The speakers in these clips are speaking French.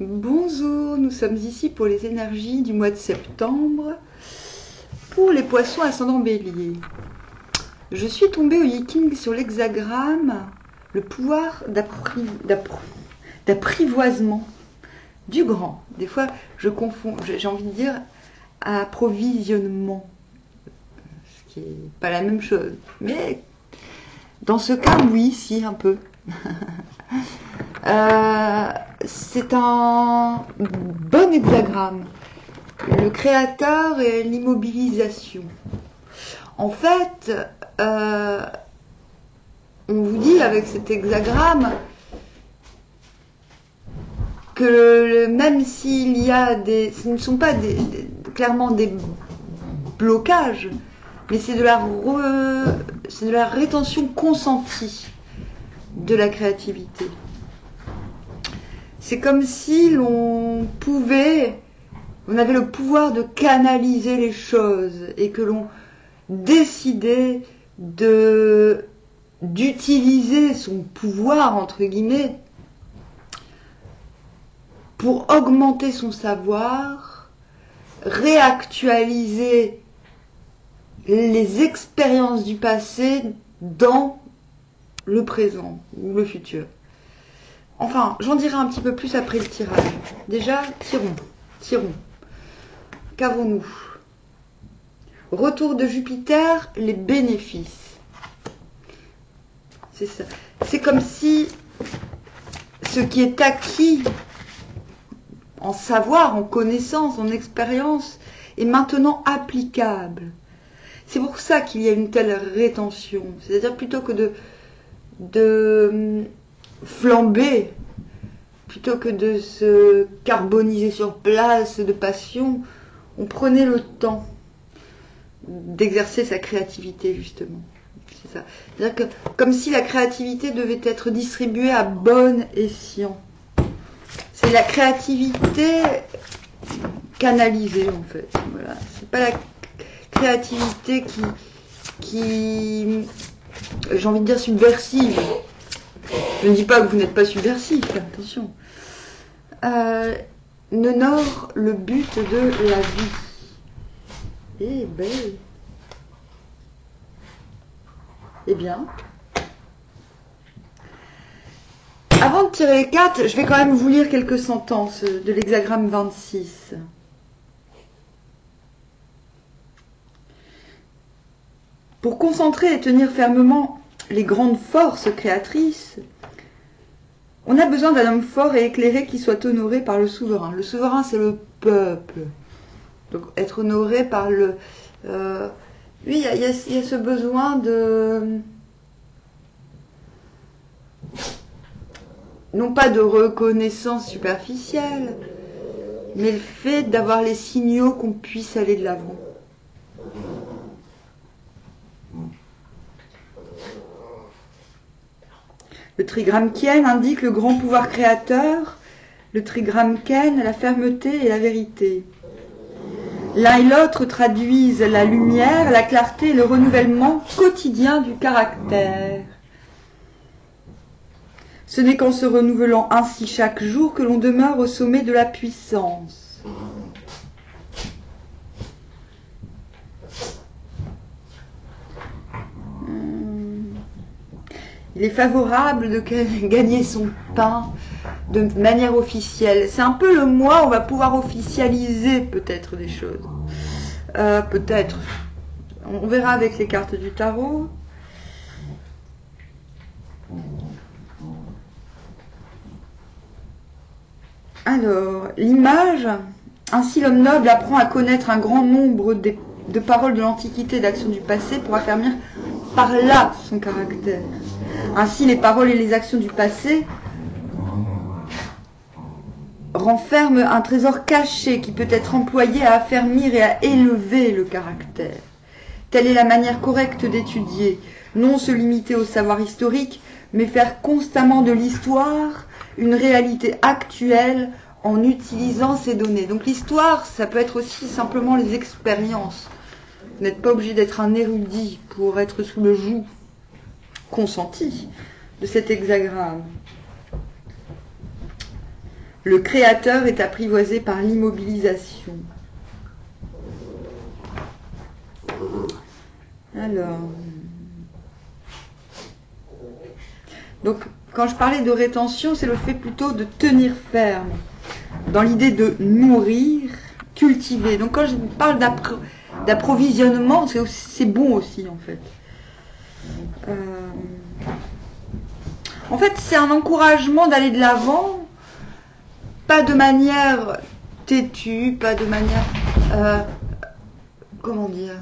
Bonjour, nous sommes ici pour les énergies du mois de septembre pour les poissons ascendant bélier. Je suis tombée au Yiking sur l'hexagramme, le pouvoir d'apprivoisement du grand. Des fois, je confonds, j'ai envie de dire approvisionnement, ce qui n'est pas la même chose. Mais dans ce cas, oui, si, un peu. C'est un bon hexagramme. Le créateur et l'immobilisation. En fait, on vous dit avec cet hexagramme que même s'il y a ce ne sont pas clairement des blocages, mais c'est de la rétention consentie de la créativité. C'est comme si on avait le pouvoir de canaliser les choses et que l'on décidait d'utiliser son pouvoir, entre guillemets, pour augmenter son savoir, réactualiser les expériences du passé dans le présent ou le futur. Enfin, j'en dirai un petit peu plus après le tirage. Déjà, tirons. Qu'avons-nous? Retour de Jupiter, les bénéfices. C'est ça. C'est comme si ce qui est acquis en savoir, en connaissance, en expérience, est maintenant applicable. C'est pour ça qu'il y a une telle rétention. C'est-à-dire plutôt que de flamber, plutôt que de se carboniser sur place de passion, on prenait le temps d'exercer sa créativité, justement. C'est ça. C'est-à-dire que, comme si la créativité devait être distribuée à bon escient. C'est la créativité canalisée, en fait. Voilà. C'est pas la créativité qui j'ai envie de dire subversive. Je ne dis pas que vous n'êtes pas subversif, attention. N'honore le but de la vie. Eh ben. Eh bien. Avant de tirer les cartes, je vais quand même vous lire quelques sentences de l'hexagramme 26. Pour concentrer et tenir fermement les grandes forces créatrices, on a besoin d'un homme fort et éclairé qui soit honoré par le souverain. Le souverain, c'est le peuple. Donc, être honoré par le... oui, il y a ce besoin de... non pas de reconnaissance superficielle, mais le fait d'avoir les signaux qu'on puisse aller de l'avant. Le trigramme Kien indique le grand pouvoir créateur, le trigramme Ken, la fermeté et la vérité. L'un et l'autre traduisent la lumière, la clarté et le renouvellement quotidien du caractère. Ce n'est qu'en se renouvelant ainsi chaque jour que l'on demeure au sommet de la puissance. Il est favorable de gagner son pain de manière officielle. C'est un peu le mois où on va pouvoir officialiser peut-être des choses. Peut-être. On verra avec les cartes du tarot. Alors, l'image. Ainsi, l'homme noble apprend à connaître un grand nombre de paroles de l'Antiquité et d'actions du passé pour affermir par là son caractère. Ainsi, les paroles et les actions du passé renferment un trésor caché qui peut être employé à affermir et à élever le caractère. Telle est la manière correcte d'étudier, non se limiter au savoir historique, mais faire constamment de l'histoire une réalité actuelle en utilisant ces données. Donc l'histoire, ça peut être aussi simplement les expériences. Vous n'êtes pas obligé d'être un érudit pour être sous le joug consenti de cet hexagramme. Le créateur est apprivoisé par l'immobilisation. Alors, donc quand je parlais de rétention, c'est le fait plutôt de tenir ferme, dans l'idée de nourrir, cultiver. Donc quand je parle d'approvisionnement, c'est bon aussi en fait. En fait, c'est un encouragement d'aller de l'avant, pas de manière têtue, pas de manière, comment dire,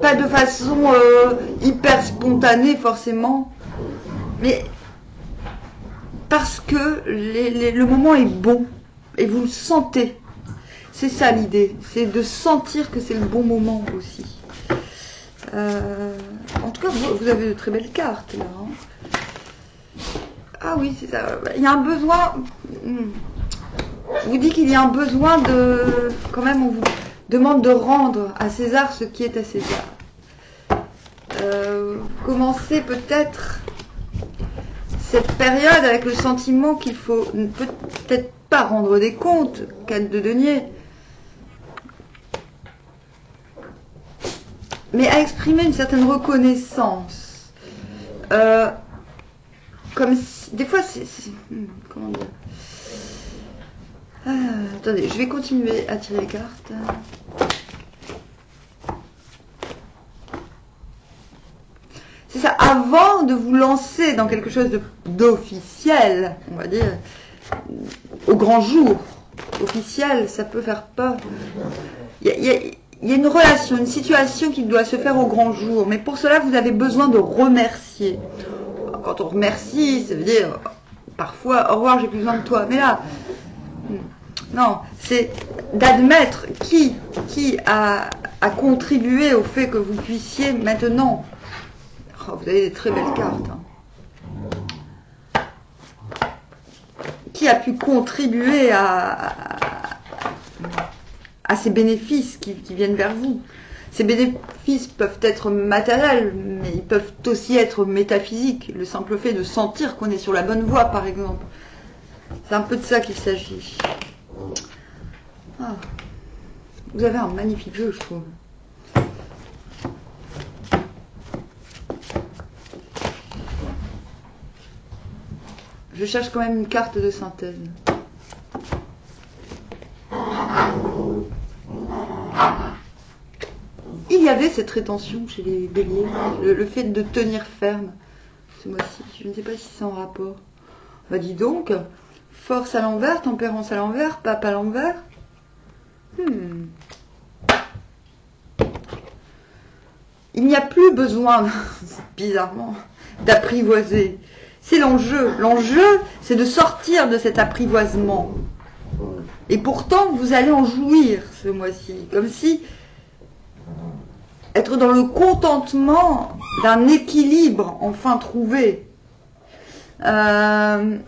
pas de façon hyper spontanée forcément, mais parce que le moment est bon et vous le sentez. C'est ça l'idée, c'est de sentir que c'est le bon moment aussi. En tout cas, vous avez de très belles cartes là. Hein. Ah oui, c'est ça. Il y a un besoin. On vous dit qu'il y a un besoin de. Quand même, on vous demande de rendre à César ce qui est à César. Commencez peut-être cette période avec le sentiment qu'il faut peut-être pas rendre des comptes, quête de denier, mais à exprimer une certaine reconnaissance. Comme si, des fois, comment dire, attendez, je vais continuer à tirer les cartes. C'est ça, avant de vous lancer dans quelque chose d'officiel, on va dire, au grand jour, officiel, ça peut faire peur. Il y a une relation, une situation qui doit se faire au grand jour, mais pour cela, vous avez besoin de remercier. Quand on remercie, ça veut dire, parfois, au revoir, j'ai plus besoin de toi. Mais là, non, c'est d'admettre qui a contribué au fait que vous puissiez maintenant. Oh, vous avez des très belles cartes. Hein. Qui a pu contribuer à ces bénéfices qui viennent vers vous. Ces bénéfices peuvent être matériels, mais ils peuvent aussi être métaphysiques. Le simple fait de sentir qu'on est sur la bonne voie, par exemple. C'est un peu de ça qu'il s'agit. Ah. Vous avez un magnifique jeu, je trouve. Je cherche quand même une carte de synthèse. Il y avait cette rétention chez les béliers, le fait de tenir ferme ce mois-ci. Je ne sais pas si c'est en rapport. Bah dis donc, force à l'envers, tempérance à l'envers, pape à l'envers. Il n'y a plus besoin, bizarrement, d'apprivoiser. C'est l'enjeu. L'enjeu, c'est de sortir de cet apprivoisement. Et pourtant, vous allez en jouir ce mois-ci. Comme si être dans le contentement d'un équilibre enfin trouvé. Donc,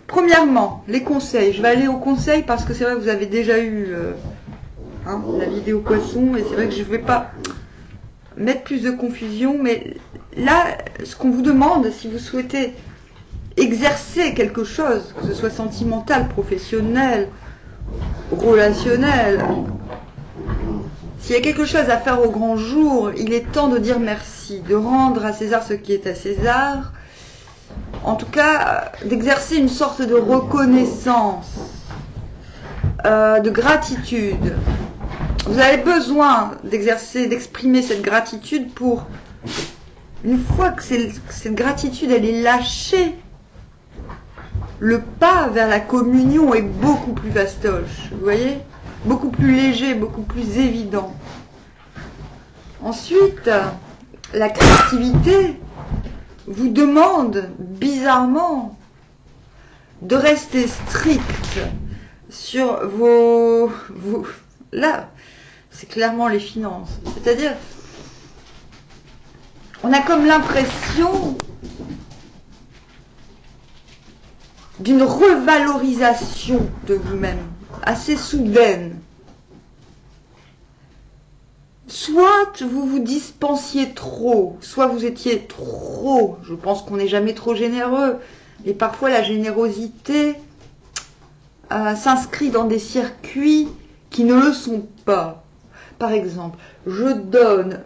premièrement, les conseils. Je vais aller aux conseils parce que c'est vrai que vous avez déjà eu la vidéo poisson et c'est vrai que je ne vais pas mettre plus de confusion, mais là, ce qu'on vous demande, si vous souhaitez exercer quelque chose, que ce soit sentimental, professionnel, relationnel, s'il y a quelque chose à faire au grand jour, il est temps de dire merci, de rendre à César ce qui est à César, en tout cas d'exercer une sorte de reconnaissance, de gratitude. Vous avez besoin d'exprimer cette gratitude pour, une fois que cette gratitude elle est lâchée, le pas vers la communion est beaucoup plus fastoche, vous voyez, beaucoup plus léger, beaucoup plus évident. Ensuite, la créativité vous demande bizarrement de rester strict sur vos là, c'est clairement les finances. C'est-à-dire, on a comme l'impression d'une revalorisation de vous-même, assez soudaine. soit vous vous dispensiez trop, soit vous étiez trop. Je pense qu'on n'est jamais trop généreux. Et parfois la générosité s'inscrit dans des circuits qui ne le sont pas. Par exemple, je donne,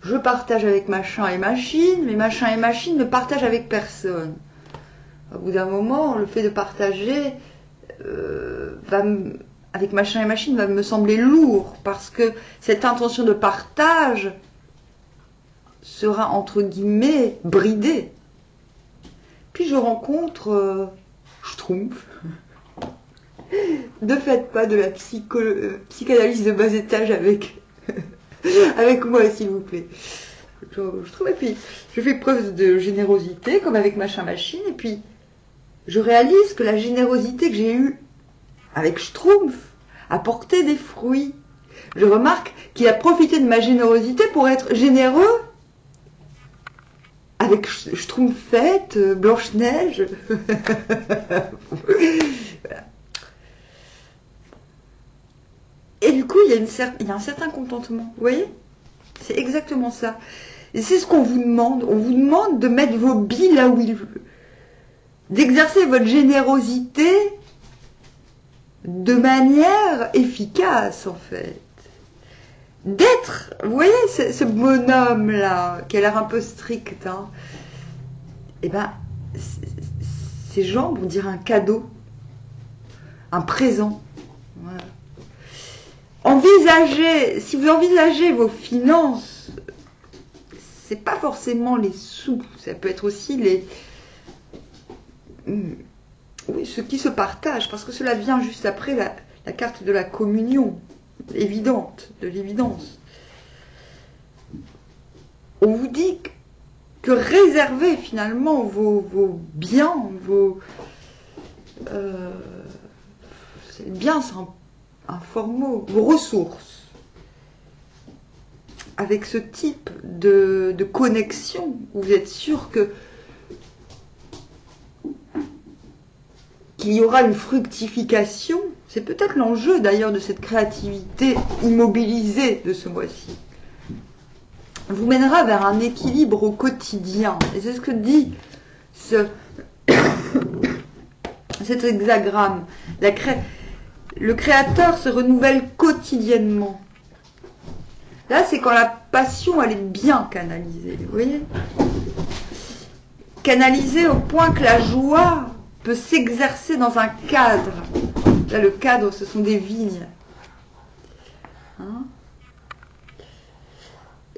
je partage avec machin et machine, mais machin et machine ne partagent avec personne. Au bout d'un moment, le fait de partager avec machin et machine va me sembler lourd, parce que cette intention de partage sera entre guillemets bridée. Puis je rencontre Schtroumpf. Ne faites pas de la psychanalyse de bas étage avec moi, s'il vous plaît. Et puis je fais preuve de générosité, comme avec machin machine, et puis je réalise que la générosité que j'ai eue avec Schtroumpf a porté des fruits. Je remarque qu'il a profité de ma générosité pour être généreux avec Schtroumpfette, Blanche-Neige. Voilà. Et du coup, il y a un certain contentement. Vous voyez? C'est exactement ça. Et c'est ce qu'on vous demande. On vous demande de mettre vos billes là où il veut. D'exercer votre générosité de manière efficace, en fait. D'être, vous voyez, ce bonhomme-là, qui a l'air un peu strict, hein, eh ben, ces gens vont dire un cadeau, un présent. Voilà. Envisagez, si vous envisagez vos finances, c'est pas forcément les sous, ça peut être aussi oui, ce qui se partage, parce que cela vient juste après la carte de la communion, évidente, de l'évidence. On vous dit que réserver finalement vos biens, biens, c'est un fort mot, vos ressources, avec ce type de connexion, où vous êtes sûr qu'il y aura une fructification. C'est peut-être l'enjeu d'ailleurs de cette créativité immobilisée de ce mois-ci. Vous mènera vers un équilibre au quotidien. Et c'est ce que dit cet hexagramme. Le créateur se renouvelle quotidiennement. Là, c'est quand la passion, elle est bien canalisée. Vous voyez? Canalisée au point que la joie peut s'exercer dans un cadre. Là, le cadre, ce sont des vignes. Hein?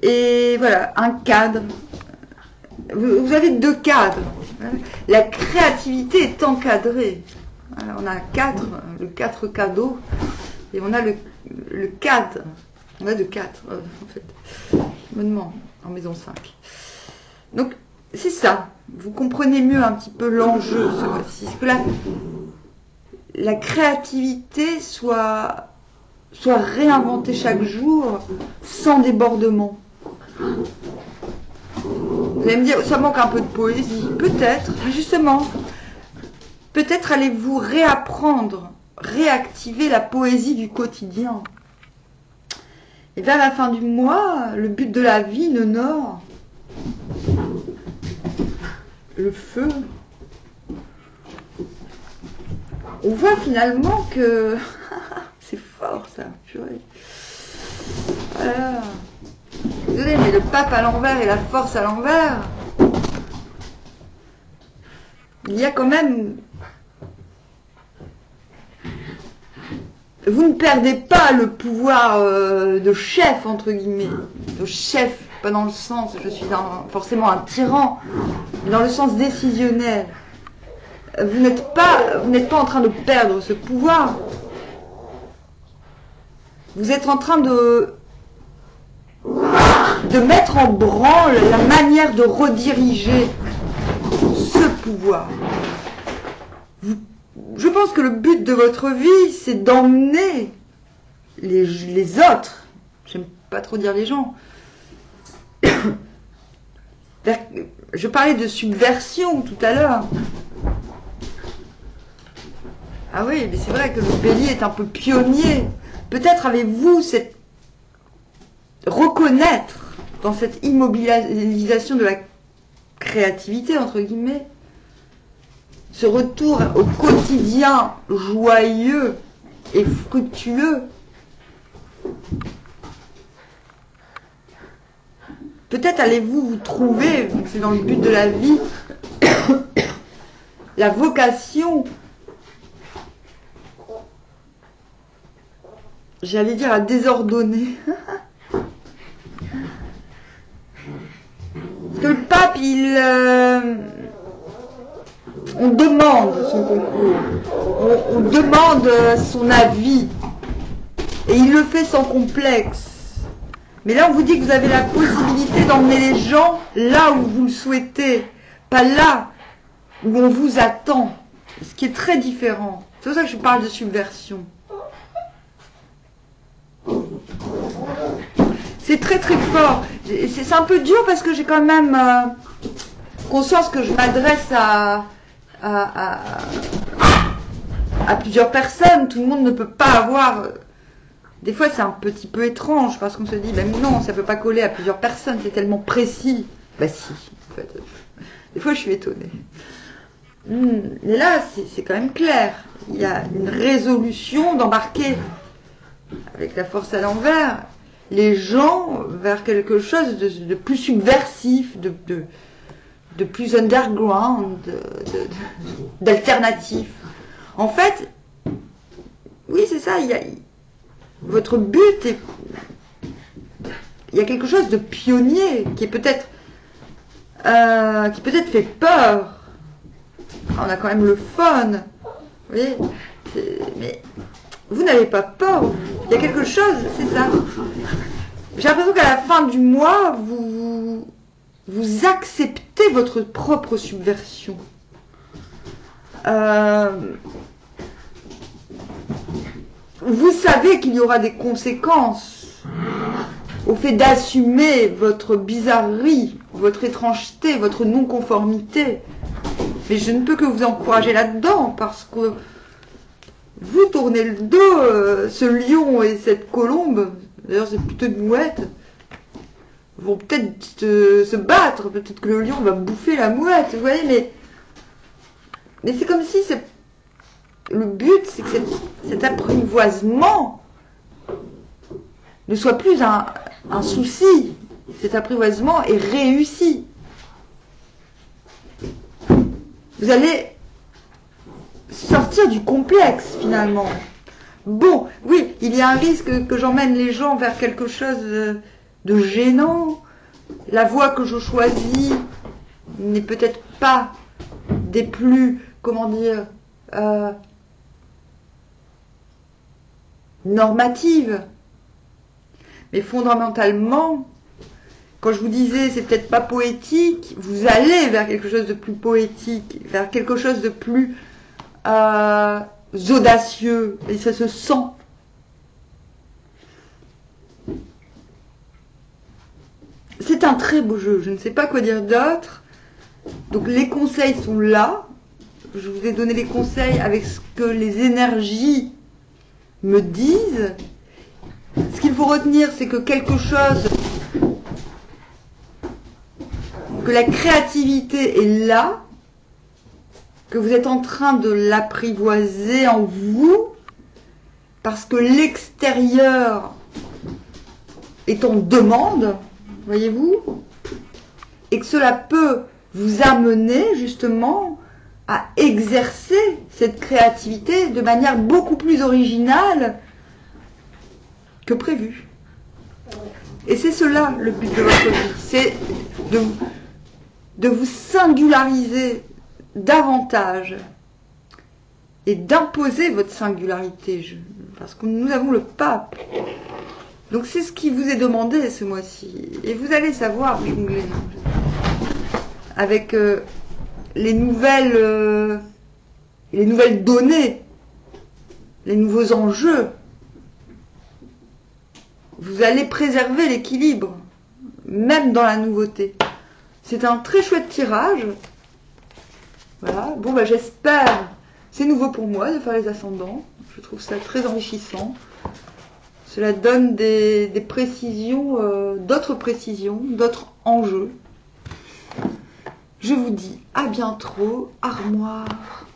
Et voilà, un cadre. Vous avez deux cadres. La créativité est encadrée. Voilà, on a le 4 cadeaux, et on a le cadre. On a de 4, en fait. Je me demande, en maison 5. Donc, c'est ça. Vous comprenez mieux un petit peu l'enjeu ce mois-ci. Que la créativité soit réinventée chaque jour sans débordement. Vous allez me dire, ça manque un peu de poésie. Peut-être, mais justement, peut-être allez-vous réactiver la poésie du quotidien. Et vers la fin du mois, le but de la vie, le nord, le feu, on voit finalement que c'est fort ça, purée. Voilà. Désolé, mais le pape à l'envers et la force à l'envers, il y a quand même... Vous ne perdez pas le pouvoir de chef, entre guillemets. De chef, pas dans le sens, je suis forcément un tyran, mais dans le sens décisionnel. Vous n'êtes pas en train de perdre ce pouvoir. Vous êtes en train de mettre en branle la manière de rediriger ce pouvoir. Je pense que le but de votre vie, c'est d'emmener les autres, j'aime pas trop dire les gens, je parlais de subversion tout à l'heure. Ah oui, mais c'est vrai que le bélier est un peu pionnier. Peut-être avez-vous reconnaître dans cette immobilisation de la créativité, entre guillemets, ce retour au quotidien joyeux et fructueux. Peut-être allez-vous vous trouver, c'est dans le but de la vie, la vocation, j'allais dire à désordonner. Parce que le pape, on demande son concours, on demande son avis, et il le fait sans complexe. Mais là, on vous dit que vous avez la possibilité d'emmener les gens là où vous le souhaitez, pas là où on vous attend, ce qui est très différent. C'est pour ça que je parle de subversion. C'est très très fort. C'est un peu dur parce que j'ai quand même conscience que je m'adresse à plusieurs personnes. Tout le monde ne peut pas avoir... Des fois, c'est un petit peu étrange parce qu'on se dit, ben non, ça ne peut pas coller à plusieurs personnes, c'est tellement précis. Ben si, en fait. Des fois, je suis étonnée. Mais là, c'est quand même clair. Il y a une résolution d'embarquer avec la force à l'envers les gens vers quelque chose de plus subversif, de plus underground, d'alternatif. En fait, oui, c'est ça, votre but est... Il y a quelque chose de pionnier qui est peut-être fait peur. On a quand même le fun. Vous voyez, mais vous n'avez pas peur. Il y a quelque chose, c'est ça. J'ai l'impression qu'à la fin du mois, vous acceptez votre propre subversion. Vous savez qu'il y aura des conséquences au fait d'assumer votre bizarrerie, votre étrangeté, votre non-conformité. Mais je ne peux que vous encourager là-dedans, parce que vous tournez le dos, ce lion et cette colombe, d'ailleurs c'est plutôt une mouette, vont peut-être se battre, peut-être que le lion va bouffer la mouette, vous voyez, mais c'est comme si le but, c'est que cet apprivoisement ne soit plus un souci. Cet apprivoisement est réussi. Vous allez sortir du complexe, finalement. Bon, oui, il y a un risque que j'emmène les gens vers quelque chose de gênant. La voie que je choisis n'est peut-être pas des plus, comment dire, normatives. Mais fondamentalement, quand je vous disais c'est peut-être pas poétique, vous allez vers quelque chose de plus poétique, vers quelque chose de plus audacieux, et ça se sent. C'est un très beau jeu, je ne sais pas quoi dire d'autre. Donc les conseils sont là. Je vous ai donné les conseils avec ce que les énergies me disent. Ce qu'il faut retenir, c'est que quelque chose, que la créativité est là, que vous êtes en train de l'apprivoiser en vous, parce que l'extérieur est en demande, voyez-vous, et que cela peut vous amener justement à exercer cette créativité de manière beaucoup plus originale que prévu. Et c'est cela le but de votre vie, c'est de vous singulariser davantage et d'imposer votre singularité, parce que nous avons le pape. Donc c'est ce qui vous est demandé ce mois-ci. Et vous allez savoir jongler avec les nouvelles données, les nouveaux enjeux. Vous allez préserver l'équilibre, même dans la nouveauté. C'est un très chouette tirage. Voilà. Bon, bah, j'espère. C'est nouveau pour moi de faire les ascendants. Je trouve ça très enrichissant. Cela donne des précisions, d'autres précisions, d'autres enjeux. Je vous dis à bientôt, armoire.